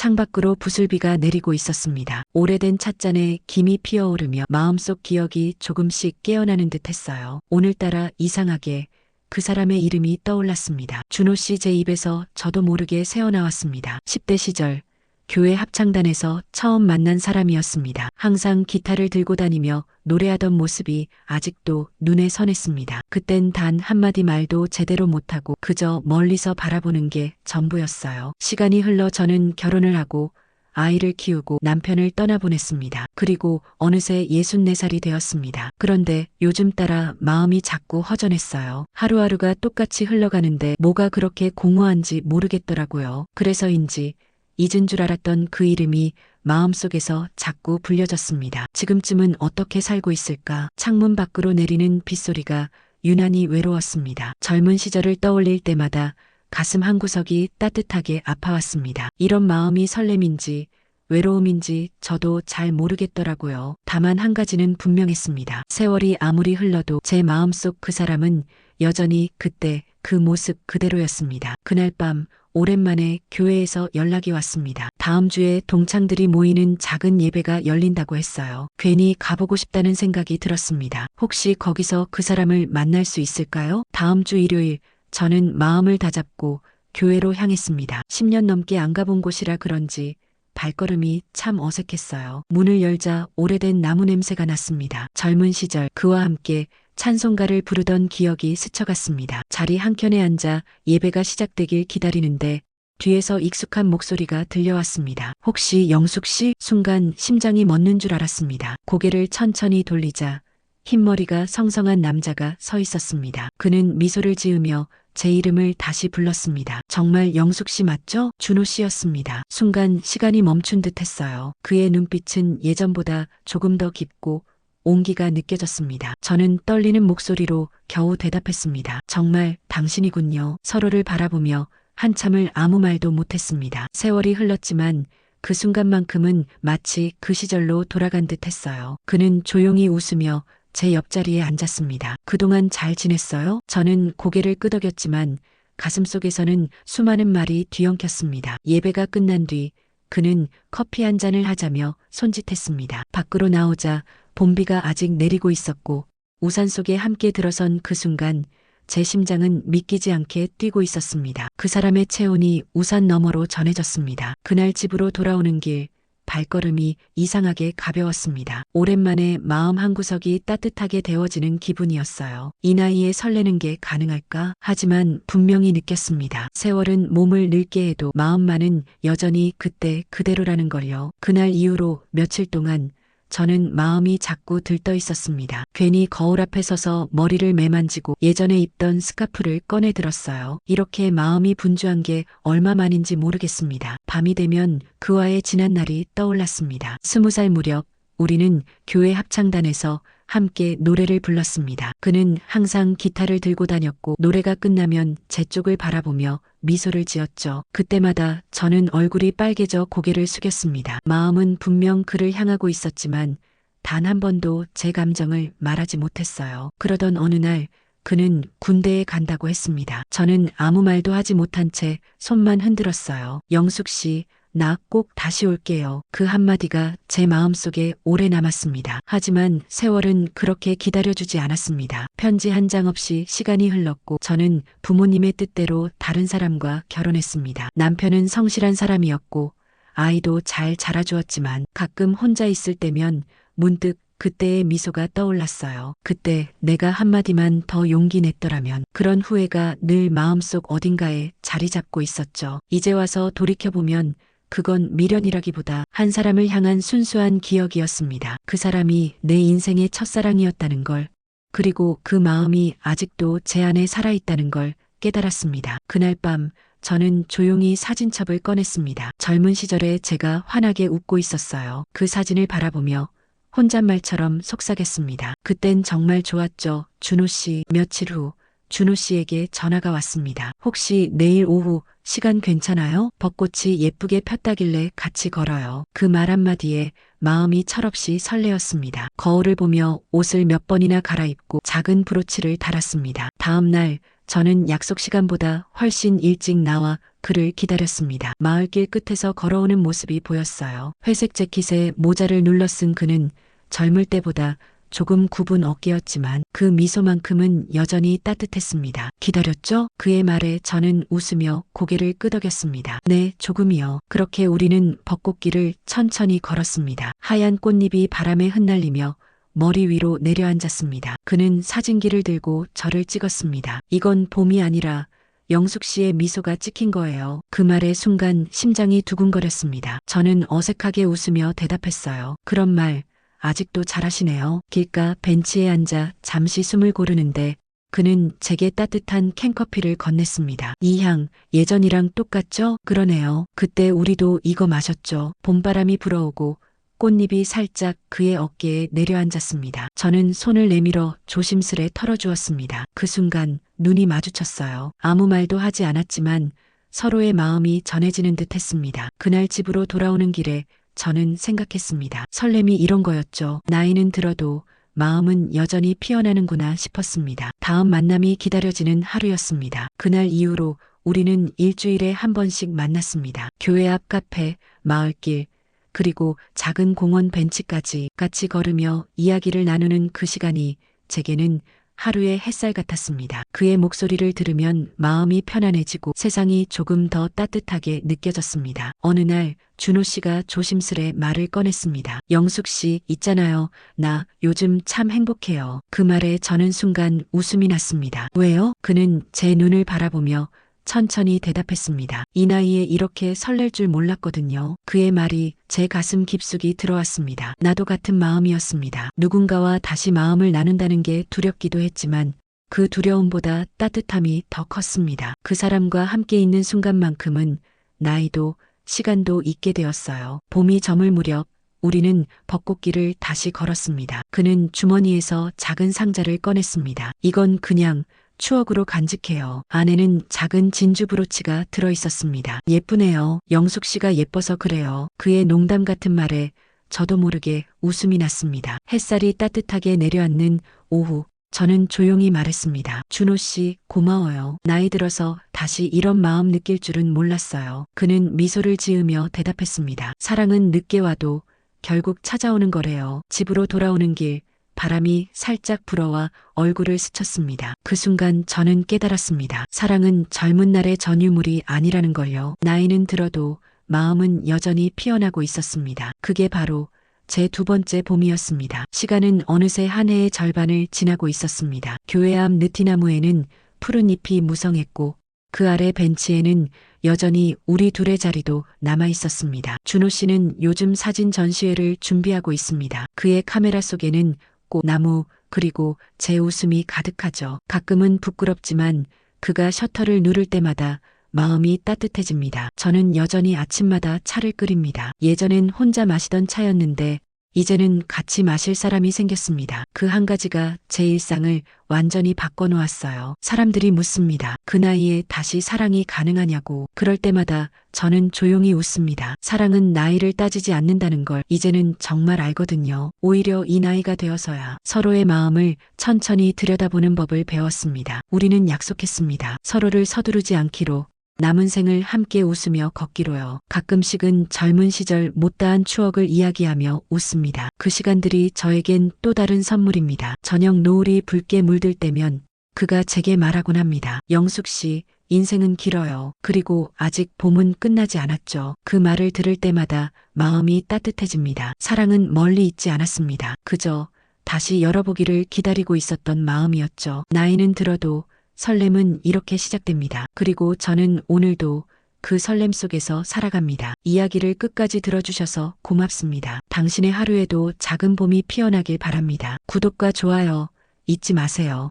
창밖으로 부슬비가 내리고 있었습니다. 오래된 찻잔에 김이 피어오르며 마음속 기억이 조금씩 깨어나는 듯 했어요. 오늘따라 이상하게 그 사람의 이름이 떠올랐습니다. 준호 씨. 제 입에서 저도 모르게 새어나왔습니다. 10대 시절 교회 합창단에서 처음 만난 사람이었습니다. 항상 기타를 들고 다니며 노래하던 모습이 아직도 눈에 선했습니다. 그땐 단 한마디 말도 제대로 못하고 그저 멀리서 바라보는 게 전부였어요. 시간이 흘러 저는 결혼을 하고 아이를 키우고 남편을 떠나보냈습니다. 그리고 어느새 64살이 되었습니다. 그런데 요즘 따라 마음이 자꾸 허전했어요. 하루하루가 똑같이 흘러가는데 뭐가 그렇게 공허한지 모르겠더라고요. 그래서인지 잊은 줄 알았던 그 이름이 마음속에서 자꾸 불려졌습니다. 지금쯤은 어떻게 살고 있을까? 창문 밖으로 내리는 빗소리가 유난히 외로웠습니다. 젊은 시절을 떠올릴 때마다 가슴 한구석이 따뜻하게 아파왔습니다. 이런 마음이 설렘인지 외로움인지 저도 잘 모르겠더라고요. 다만 한 가지는 분명했습니다. 세월이 아무리 흘러도 제 마음속 그 사람은 여전히 그때 그 모습 그대로였습니다. 그날 밤 오랜만에 교회에서 연락이 왔습니다. 다음 주에 동창들이 모이는 작은 예배가 열린다고 했어요. 괜히 가보고 싶다는 생각이 들었습니다. 혹시 거기서 그 사람을 만날 수 있을까요? 다음 주 일요일 저는 마음을 다잡고 교회로 향했습니다. 10년 넘게 안 가본 곳이라 그런지 발걸음이 참 어색했어요. 문을 열자 오래된 나무 냄새가 났습니다. 젊은 시절 그와 함께 찬송가를 부르던 기억이 스쳐갔습니다. 자리 한켠에 앉아 예배가 시작되길 기다리는데 뒤에서 익숙한 목소리가 들려왔습니다. 혹시 영숙 씨? 순간 심장이 멎는 줄 알았습니다. 고개를 천천히 돌리자 흰머리가 성성한 남자가 서 있었습니다. 그는 미소를 지으며 제 이름을 다시 불렀습니다. 정말 영숙 씨 맞죠? 준호 씨였습니다. 순간 시간이 멈춘 듯 했어요. 그의 눈빛은 예전보다 조금 더 깊고 온기가 느껴졌습니다. 저는 떨리는 목소리로 겨우 대답했습니다. 정말 당신이군요. 서로를 바라보며 한참을 아무 말도 못했습니다. 세월이 흘렀지만 그 순간만큼은 마치 그 시절로 돌아간 듯 했어요. 그는 조용히 웃으며 제 옆자리에 앉았습니다. 그동안 잘 지냈어요? 저는 고개를 끄덕였지만 가슴속에서는 수많은 말이 뒤엉켰습니다. 예배가 끝난 뒤 그는 커피 한 잔을 하자며 손짓했습니다. 밖으로 나오자 봄비가 아직 내리고 있었고 우산 속에 함께 들어선 그 순간 제 심장은 믿기지 않게 뛰고 있었습니다. 그 사람의 체온이 우산 너머로 전해졌습니다. 그날 집으로 돌아오는 길 발걸음이 이상하게 가벼웠습니다. 오랜만에 마음 한구석이 따뜻하게 데워지는 기분이었어요. 이 나이에 설레는 게 가능할까? 하지만 분명히 느꼈습니다. 세월은 몸을 늙게 해도 마음만은 여전히 그때 그대로라는 걸요. 그날 이후로 며칠 동안 저는 마음이 자꾸 들떠 있었습니다. 괜히 거울 앞에 서서 머리를 매만지고 예전에 입던 스카프를 꺼내 들었어요. 이렇게 마음이 분주한 게 얼마만인지 모르겠습니다. 밤이 되면 그와의 지난 날이 떠올랐습니다. 20살 무렵 우리는 교회 합창단에서 함께 노래를 불렀습니다. 그는 항상 기타를 들고 다녔고 노래가 끝나면 제 쪽을 바라보며 미소를 지었죠. 그때마다 저는 얼굴이 빨개져 고개를 숙였습니다. 마음은 분명 그를 향하고 있었지만 단 한 번도 제 감정을 말하지 못했어요. 그러던 어느 날 그는 군대에 간다고 했습니다. 저는 아무 말도 하지 못한 채 손만 흔들었어요. 영숙 씨, 나 꼭 다시 올게요. 그 한마디가 제 마음속에 오래 남았습니다. 하지만 세월은 그렇게 기다려주지 않았습니다. 편지 한 장 없이 시간이 흘렀고 저는 부모님의 뜻대로 다른 사람과 결혼했습니다. 남편은 성실한 사람이었고 아이도 잘 자라주었지만 가끔 혼자 있을 때면 문득 그때의 미소가 떠올랐어요. 그때 내가 한마디만 더 용기 냈더라면. 그런 후회가 늘 마음속 어딘가에 자리 잡고 있었죠. 이제 와서 돌이켜보면 그건 미련이라기보다 한 사람을 향한 순수한 기억이었습니다. 그 사람이 내 인생의 첫사랑이었다는 걸, 그리고 그 마음이 아직도 제 안에 살아있다는 걸 깨달았습니다. 그날 밤 저는 조용히 사진첩을 꺼냈습니다. 젊은 시절에 제가 환하게 웃고 있었어요. 그 사진을 바라보며 혼잣말처럼 속삭였습니다. 그땐 정말 좋았죠. 준호 씨. 며칠 후 준호 씨에게 전화가 왔습니다. 혹시 내일 오후 시간 괜찮아요? 벚꽃이 예쁘게 폈다길래 같이 걸어요. 그 말 한마디에 마음이 철없이 설레었습니다. 거울을 보며 옷을 몇 번이나 갈아입고 작은 브로치를 달았습니다. 다음 날 저는 약속 시간보다 훨씬 일찍 나와 그를 기다렸습니다. 마을길 끝에서 걸어오는 모습이 보였어요. 회색 재킷에 모자를 눌러 쓴 그는 젊을 때보다 조금 굽은 어깨였지만 그 미소만큼은 여전히 따뜻했습니다. 기다렸죠? 그의 말에 저는 웃으며 고개를 끄덕였습니다. 네, 조금이요. 그렇게 우리는 벚꽃길을 천천히 걸었습니다. 하얀 꽃잎이 바람에 흩날리며 머리 위로 내려앉았습니다. 그는 사진기를 들고 저를 찍었습니다. 이건 봄이 아니라 영숙 씨의 미소가 찍힌 거예요. 그 말에 순간 심장이 두근거렸습니다. 저는 어색하게 웃으며 대답했어요. 그런 말 아직도 잘하시네요. 길가 벤치에 앉아 잠시 숨을 고르는데 그는 제게 따뜻한 캔커피를 건넸습니다. 이 향 예전이랑 똑같죠? 그러네요. 그때 우리도 이거 마셨죠. 봄바람이 불어오고 꽃잎이 살짝 그의 어깨에 내려앉았습니다. 저는 손을 내밀어 조심스레 털어주었습니다. 그 순간 눈이 마주쳤어요. 아무 말도 하지 않았지만 서로의 마음이 전해지는 듯 했습니다. 그날 집으로 돌아오는 길에 저는 생각했습니다. 설렘이 이런 거였죠. 나이는 들어도 마음은 여전히 피어나는구나 싶었습니다. 다음 만남이 기다려지는 하루였습니다. 그날 이후로 우리는 일주일에 한 번씩 만났습니다. 교회 앞 카페, 마을길, 그리고 작은 공원 벤치까지 같이 걸으며 이야기를 나누는 그 시간이 제게는 하루의 햇살 같았습니다. 그의 목소리를 들으면 마음이 편안해지고 세상이 조금 더 따뜻하게 느껴졌습니다. 어느 날 준호 씨가 조심스레 말을 꺼냈습니다. 영숙 씨, 있잖아요. 나 요즘 참 행복해요. 그 말에 저는 순간 웃음이 났습니다. 왜요? 그는 제 눈을 바라보며 천천히 대답했습니다. 이 나이에 이렇게 설렐 줄 몰랐거든요. 그의 말이 제 가슴 깊숙이 들어왔습니다. 나도 같은 마음이었습니다. 누군가와 다시 마음을 나눈다는 게 두렵기도 했지만 그 두려움보다 따뜻함이 더 컸습니다. 그 사람과 함께 있는 순간만큼은 나이도 시간도 잊게 되었어요. 봄이 저물 무렵 우리는 벚꽃길을 다시 걸었습니다. 그는 주머니에서 작은 상자를 꺼냈습니다. 이건 그냥 추억으로 간직해요. 안에는 작은 진주 브로치가 들어있었습니다. 예쁘네요. 영숙 씨가 예뻐서 그래요. 그의 농담 같은 말에 저도 모르게 웃음이 났습니다. 햇살이 따뜻하게 내려앉는 오후, 저는 조용히 말했습니다. 준호 씨, 고마워요. 나이 들어서 다시 이런 마음 느낄 줄은 몰랐어요. 그는 미소를 지으며 대답했습니다. 사랑은 늦게 와도 결국 찾아오는 거래요. 집으로 돌아오는 길, 바람이 살짝 불어와 얼굴을 스쳤습니다. 그 순간 저는 깨달았습니다. 사랑은 젊은 날의 전유물이 아니라는 걸요. 나이는 들어도 마음은 여전히 피어나고 있었습니다. 그게 바로 제 두 번째 봄이었습니다. 시간은 어느새 한 해의 절반을 지나고 있었습니다. 교회 앞 느티나무에는 푸른 잎이 무성했고 그 아래 벤치에는 여전히 우리 둘의 자리도 남아 있었습니다. 준호 씨는 요즘 사진 전시회를 준비하고 있습니다. 그의 카메라 속에는 꽃, 나무, 그리고 제 웃음이 가득하죠. 가끔은 부끄럽지만 그가 셔터를 누를 때마다 마음이 따뜻해집니다. 저는 여전히 아침마다 차를 끓입니다. 예전엔 혼자 마시던 차였는데 이제는 같이 마실 사람이 생겼습니다. 그 한 가지가 제 일상을 완전히 바꿔놓았어요. 사람들이 묻습니다. 그 나이에 다시 사랑이 가능하냐고. 그럴 때마다 저는 조용히 웃습니다. 사랑은 나이를 따지지 않는다는 걸 이제는 정말 알거든요. 오히려 이 나이가 되어서야 서로의 마음을 천천히 들여다보는 법을 배웠습니다. 우리는 약속했습니다. 서로를 서두르지 않기로. 남은 생을 함께 웃으며 걷기로요. 가끔씩은 젊은 시절 못다한 추억을 이야기하며 웃습니다. 그 시간들이 저에겐 또 다른 선물입니다. 저녁 노을이 붉게 물들 때면 그가 제게 말하곤 합니다. 영숙 씨, 인생은 길어요. 그리고 아직 봄은 끝나지 않았죠. 그 말을 들을 때마다 마음이 따뜻해집니다. 사랑은 멀리 있지 않았습니다. 그저 다시 열어보기를 기다리고 있었던 마음이었죠. 나이는 들어도 설렘은 이렇게 시작됩니다. 그리고 저는 오늘도 그 설렘 속에서 살아갑니다. 이야기를 끝까지 들어주셔서 고맙습니다. 당신의 하루에도 작은 봄이 피어나길 바랍니다. 구독과 좋아요 잊지 마세요.